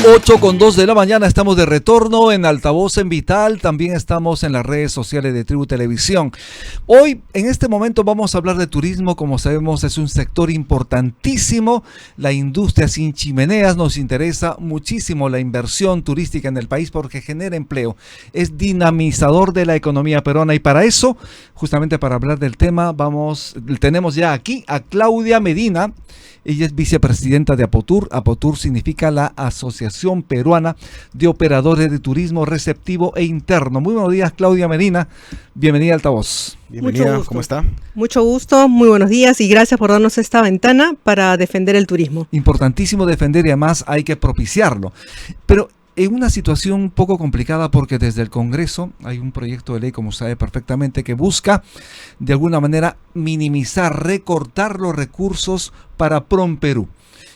8:02 de la mañana, estamos de retorno en Altavoz en Vital, también estamos en las redes sociales de Tribu Televisión. Hoy, en este momento, vamos a hablar de turismo. Como sabemos, es un sector importantísimo. La industria sin chimeneas, nos interesa muchísimo la inversión turística en el país porque genera empleo, es dinamizador de la economía peruana, y para eso, justamente para hablar del tema, tenemos ya aquí a Claudia Medina. Ella es vicepresidenta de APOTUR. APOTUR significa la Asociación Peruana de Operadores de Turismo Receptivo e Interno. Muy buenos días, Claudia Medina. Bienvenida a Altavoz. Bienvenida, ¿cómo está? Mucho gusto, muy buenos días y gracias por darnos esta ventana para defender el turismo. Importantísimo defender, y además hay que propiciarlo. Pero en una situación un poco complicada, porque desde el Congreso hay un proyecto de ley, como sabe perfectamente, que busca de alguna manera minimizar, recortar los recursos para PROMPERÚ.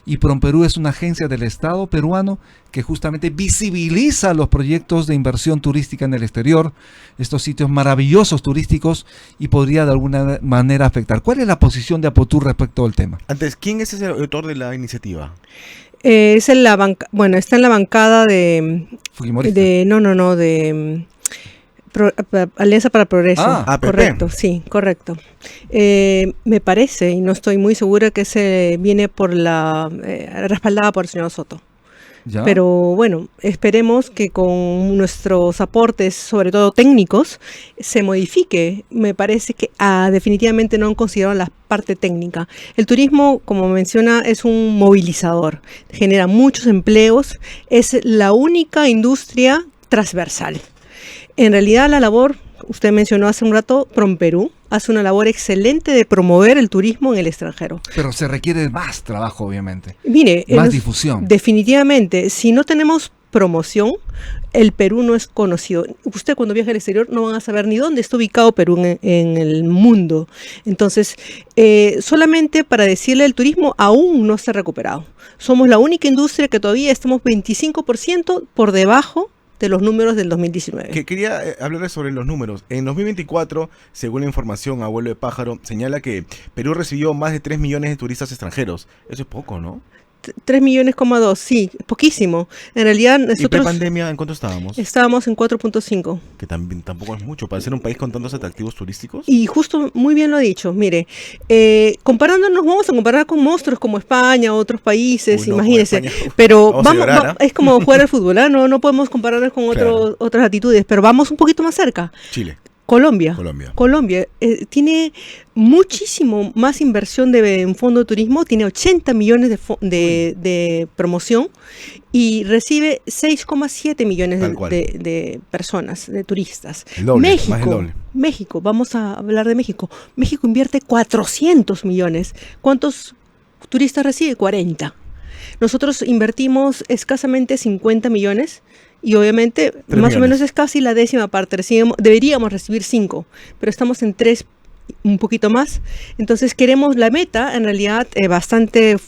Y PROMPERÚ es una agencia del Estado peruano que justamente visibiliza los proyectos de inversión turística en el exterior, estos sitios maravillosos turísticos, y podría de alguna manera afectar. ¿Cuál es la posición de APOTUR respecto al tema? Antes, ¿quién es el autor de la iniciativa? Está en la bancada de Fujimorista. Alianza para el Progreso. APP. Correcto, sí, correcto. Me parece, y no estoy muy segura, que se viene por respaldada por el señor Soto. ¿Ya? Pero bueno, esperemos que con nuestros aportes, sobre todo técnicos, se modifique. Me parece que definitivamente no han considerado la parte técnica. El turismo, como menciona, es un movilizador, genera muchos empleos, es la única industria transversal. En realidad la labor, usted mencionó hace un rato, PROMPERÚ hace una labor excelente de promover el turismo en el extranjero. Pero se requiere más trabajo, obviamente. Mire, más difusión. Definitivamente, si no tenemos promoción, el Perú no es conocido. Usted cuando viaja al exterior no van a saber ni dónde está ubicado Perú en el mundo. Entonces, solamente para decirle, el turismo aún no se ha recuperado. Somos la única industria que todavía estamos 25% por debajo de los números del 2019. Quería hablarles sobre los números. En 2024, según la información Abuelo de Pájaro, señala que Perú recibió más de 3 millones de turistas extranjeros. Eso es poco, ¿no? 3 millones, sí, poquísimo. En realidad, nosotros... ¿Y pre-pandemia en cuánto estábamos? Estábamos en 4.5. Que tampoco es mucho para ser un país con tantos atractivos turísticos. Y justo, muy bien lo ha dicho. Mire, comparándonos, vamos a comparar con monstruos como España, otros países, imagínense. Pero es como jugar al fútbol, ¿eh? No podemos compararnos con otras latitudes, pero vamos un poquito más cerca. Chile. Colombia tiene muchísimo más inversión en fondo de turismo, tiene 80 millones de promoción y recibe 6,7 millones de personas, de turistas. El doble, más el doble. México, vamos a hablar de México. México invierte 400 millones. ¿Cuántos turistas recibe? 40. Nosotros invertimos escasamente 50 millones. Y obviamente, más o menos es casi la décima parte. Deberíamos recibir 5, pero estamos en 3, un poquito más. Entonces queremos la meta, en realidad, bastante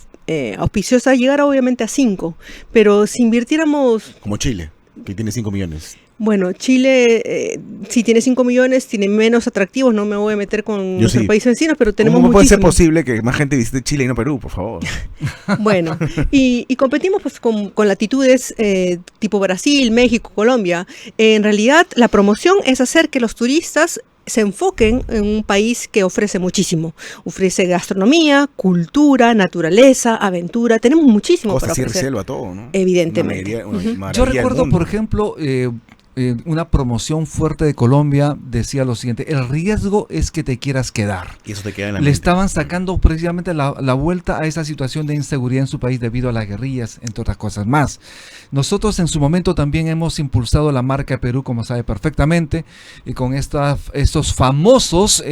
auspiciosa, llegar obviamente a 5. Pero si invirtiéramos... Como Chile, que tiene 5 millones. Bueno, Chile, si tiene 5 millones, tiene menos atractivos. No me voy a meter con nuestros países vecinos, pero tenemos muchísimo. ¿Cómo puede ser posible que más gente visite Chile y no Perú, por favor? Bueno, y competimos pues con latitudes tipo Brasil, México, Colombia. En realidad, la promoción es hacer que los turistas se enfoquen en un país que ofrece muchísimo. Ofrece gastronomía, cultura, naturaleza, aventura. Tenemos muchísimo para ofrecer. Costa, sierra, selva, todo, ¿no? Evidentemente. Yo recuerdo, por ejemplo, una promoción fuerte de Colombia decía lo siguiente: el riesgo es que te quieras quedar. Y eso te queda en la Le mente. estaban sacando precisamente la vuelta a esa situación de inseguridad en su país debido a las guerrillas, entre otras cosas más. Nosotros en su momento también hemos impulsado la marca Perú, como sabe perfectamente, y con estos famosos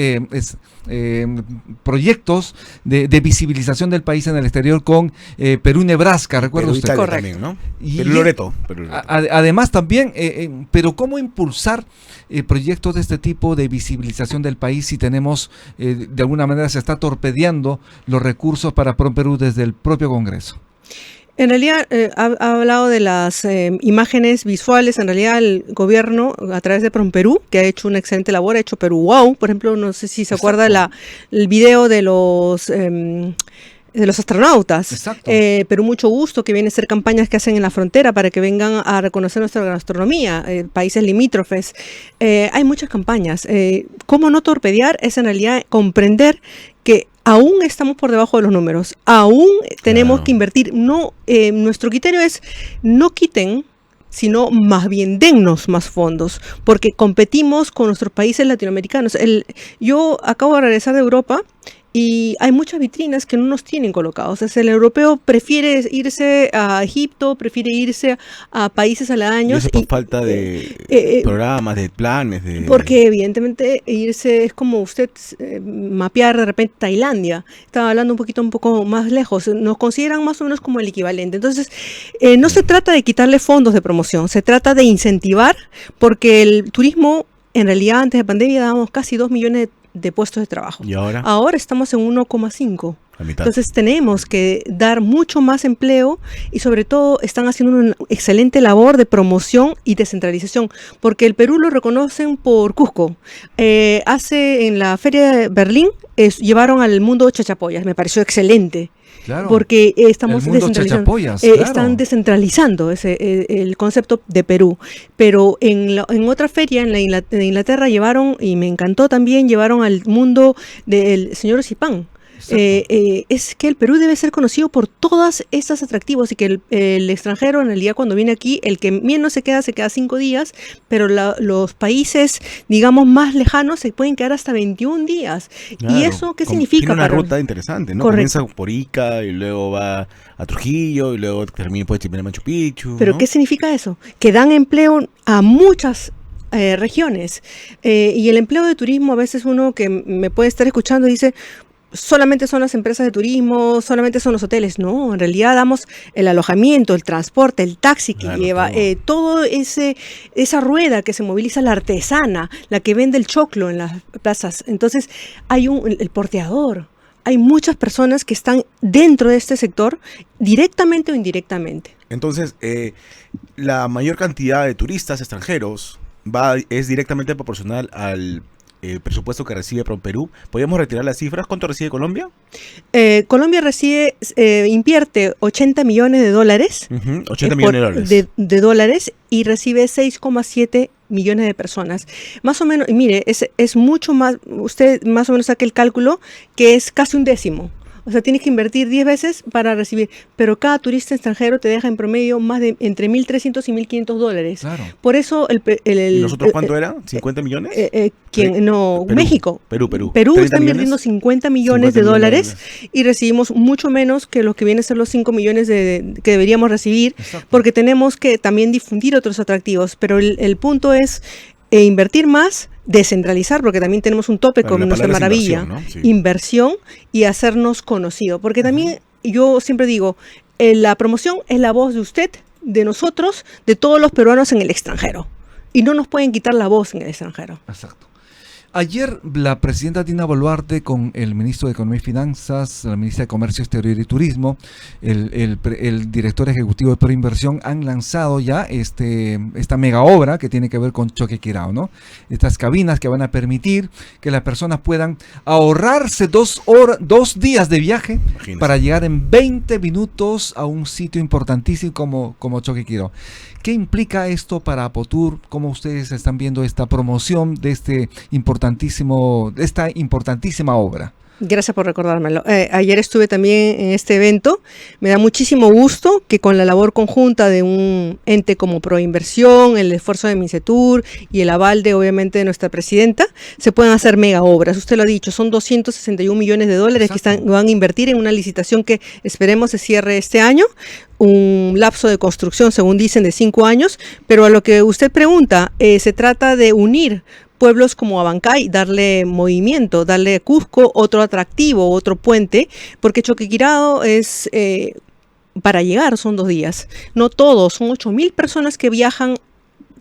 proyectos de visibilización del país en el exterior con Perú-Nebraska, ¿recuerda usted? Correcto. También, ¿no? Y Perú-Loreto. Además también, pero ¿cómo impulsar proyectos de este tipo de visibilización del país si tenemos, de alguna manera se está torpedeando los recursos para PROMPERÚ desde el propio Congreso? En realidad, ha hablado de las imágenes visuales. En realidad, el gobierno, a través de PROMPERÚ, que ha hecho una excelente labor, ha hecho Perú Wow. Por ejemplo, no sé si se acuerda el video de los astronautas. Exacto. Perú Mucho Gusto, que viene a ser campañas que hacen en la frontera para que vengan a reconocer nuestra gastronomía, países limítrofes. Hay muchas campañas. ¿Cómo no torpedear? Es en realidad comprender que aún estamos por debajo de los números, aún tenemos que invertir. No, nuestro criterio es no quiten, sino más bien dennos más fondos, porque competimos con nuestros países latinoamericanos. Yo acabo de regresar de Europa y hay muchas vitrinas que no nos tienen colocados. O sea, el europeo prefiere irse a Egipto, prefiere irse a países aledaños. Y eso por falta de programas, de planes. Porque evidentemente irse es como usted mapear de repente Tailandia. Estaba hablando un poco más lejos. Nos consideran más o menos como el equivalente. Entonces, no se trata de quitarle fondos de promoción, se trata de incentivar, porque el turismo, en realidad, antes de pandemia dábamos casi 2 millones de puestos de trabajo. ¿Y ahora? Ahora estamos en 1,5. La mitad. Entonces tenemos que dar mucho más empleo y sobre todo están haciendo una excelente labor de promoción y descentralización, porque el Perú lo reconocen por Cusco. En la feria de Berlín llevaron al mundo chachapoyas, me pareció excelente. Claro. Porque estamos El mundo descentralizando. chachapoyas, claro. Están descentralizando el concepto de Perú. Pero en otra feria en Inglaterra llevaron, y me encantó también, llevaron al mundo del señor Zipán. Es que el Perú debe ser conocido por todas esas atractivos y que el extranjero en realidad cuando viene aquí, el que menos se queda 5 días, pero los países, digamos, más lejanos se pueden quedar hasta 21 días. Claro. ¿Y eso qué significa? Tiene una ruta interesante, ¿no? Correcto. Comienza por Ica y luego va a Trujillo y luego termina por Machu Picchu. ¿Pero ¿no? qué significa eso? Que dan empleo a muchas regiones. Y el empleo de turismo, a veces uno que me puede estar escuchando dice, solamente son las empresas de turismo, solamente son los hoteles. No, en realidad damos el alojamiento, el transporte, el taxi que lleva, todo esa rueda que se moviliza, la artesana, la que vende el choclo en las plazas. Entonces hay el porteador. Hay muchas personas que están dentro de este sector, directamente o indirectamente. Entonces, la mayor cantidad de turistas extranjeros es directamente proporcional al presupuesto que recibe PROMPERÚ. ¿Podríamos retirar las cifras? ¿Cuánto recibe Colombia? Colombia invierte 80 millones de dólares. 80 millones de dólares. De dólares y recibe 6,7 millones de personas. Más o menos, y mire, es mucho más, usted más o menos saque el cálculo, que es casi un décimo. O sea, tienes que invertir 10 veces para recibir, pero cada turista extranjero te deja en promedio más de entre 1.300 y 1.500 dólares. Claro. Por eso ¿Y nosotros cuánto era? ¿50 millones? No, Perú. México. Perú Está invirtiendo 50 millones de dólares y recibimos mucho menos que los que vienen a ser los 5 millones que deberíamos recibir. Exacto. Porque tenemos que también difundir otros atractivos. Pero el punto es invertir más, descentralizar, porque también tenemos un tope con nuestra maravilla, inversión, ¿no? Sí. Inversión y hacernos conocido, porque también yo siempre digo, la promoción es la voz de usted, de nosotros, de todos los peruanos en el extranjero, y no nos pueden quitar la voz en el extranjero. Exacto. Ayer la presidenta Dina Boluarte con el ministro de Economía y Finanzas, la ministra de Comercio Exterior y Turismo, el director ejecutivo de Proinversión han lanzado ya esta mega obra que tiene que ver con Choquequirao, ¿no? Estas cabinas que van a permitir que las personas puedan ahorrarse 2 días de viaje. Imagínese. Para llegar en 20 minutos a un sitio importantísimo como Choquequirao. ¿Qué implica esto para Apotur? ¿Cómo ustedes están viendo esta promoción de esta importantísima obra? Gracias por recordármelo. Ayer estuve también en este evento. Me da muchísimo gusto que con la labor conjunta de un ente como Proinversión, el esfuerzo de Mincetur y el aval de, obviamente, de nuestra presidenta, se puedan hacer mega obras. Usted lo ha dicho, son 261 millones de dólares. Exacto. Que van a invertir en una licitación que esperemos se cierre este año. Un lapso de construcción, según dicen, de 5 años. Pero a lo que usted pregunta, se trata de unir pueblos como Abancay, darle movimiento, darle a Cusco otro atractivo, otro puente, porque Choquequirao es, para llegar son 2 días. No todos, son 8.000 personas que viajan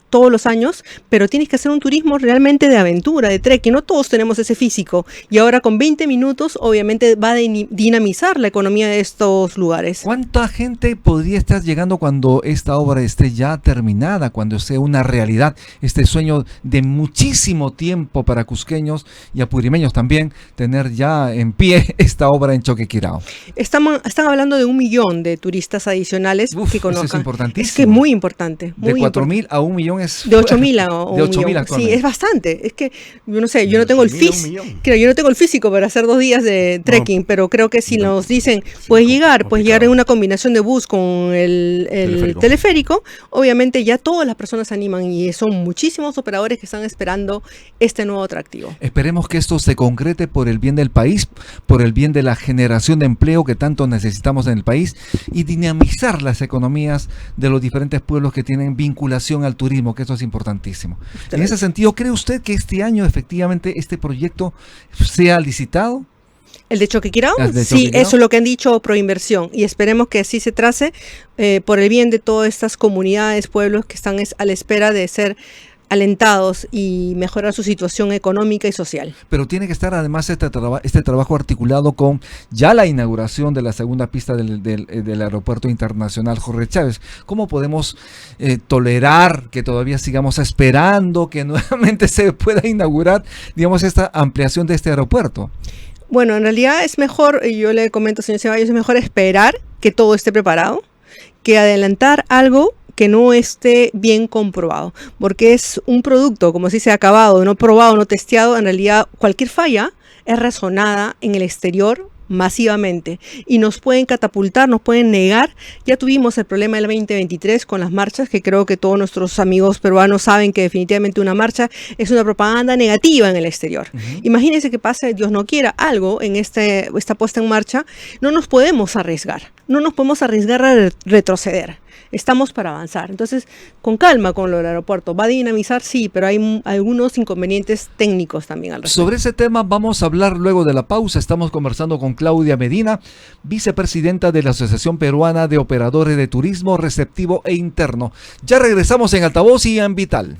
todos los años, pero tienes que hacer un turismo realmente de aventura, de trekking. No todos tenemos ese físico. Y ahora con 20 minutos, obviamente, va a dinamizar la economía de estos lugares. ¿Cuánta gente podría estar llegando cuando esta obra esté ya terminada, cuando sea una realidad, este sueño de muchísimo tiempo para cusqueños y apurimeños también, tener ya en pie esta obra en Choquequirao? Están hablando de 1 millón de turistas adicionales que conozcan. Eso es importantísimo. Es que es muy importante. De 4.000 a 1 millón es... De 8.000 a 1 de 8.000 millón. actualmente. Sí, es bastante. Es que, yo no sé, yo no tengo el yo no tengo el físico para hacer 2 días de trekking, pero creo que si nos dicen, puedes llegar en una combinación de bus con el teleférico, obviamente ya todas las personas se animan y son muchísimos operadores que están esperando este nuevo atractivo. Esperemos que esto se concrete por el bien del país, por el bien de la generación de empleo que tanto necesitamos en el país y dinamizar las economías de los diferentes pueblos que tienen vinculación al turismo, que eso es importantísimo. En ese sentido, ¿cree usted que este año efectivamente este proyecto sea licitado? ¿El de Choquequirao? Sí, eso es lo que han dicho Proinversión y esperemos que así se trace por el bien de todas estas comunidades, pueblos que están a la espera de ser alentados y mejorar su situación económica y social. Pero tiene que estar además este trabajo articulado con ya la inauguración de la segunda pista del Aeropuerto Internacional Jorge Chávez. ¿Cómo podemos tolerar que todavía sigamos esperando que nuevamente se pueda inaugurar, digamos, esta ampliación de este aeropuerto? Bueno, en realidad es mejor, yo le comento, señor Ceballos, es mejor esperar que todo esté preparado que adelantar algo que no esté bien comprobado, porque es un producto, como si se ha acabado, no probado, no testeado. En realidad cualquier falla es razonada en el exterior masivamente y nos pueden catapultar, nos pueden negar. Ya tuvimos el problema del 2023 con las marchas, que creo que todos nuestros amigos peruanos saben que definitivamente una marcha es una propaganda negativa en el exterior. Imagínense que pase, Dios no quiera, algo en esta puesta en marcha. No nos podemos arriesgar a retroceder. Estamos para avanzar. Entonces, con calma con lo del aeropuerto. Va a dinamizar, sí, pero hay algunos inconvenientes técnicos también al respecto. Sobre ese tema vamos a hablar luego de la pausa. Estamos conversando con Claudia Medina, vicepresidenta de la Asociación Peruana de Operadores de Turismo Receptivo e Interno. Ya regresamos en Altavoz y en Vital.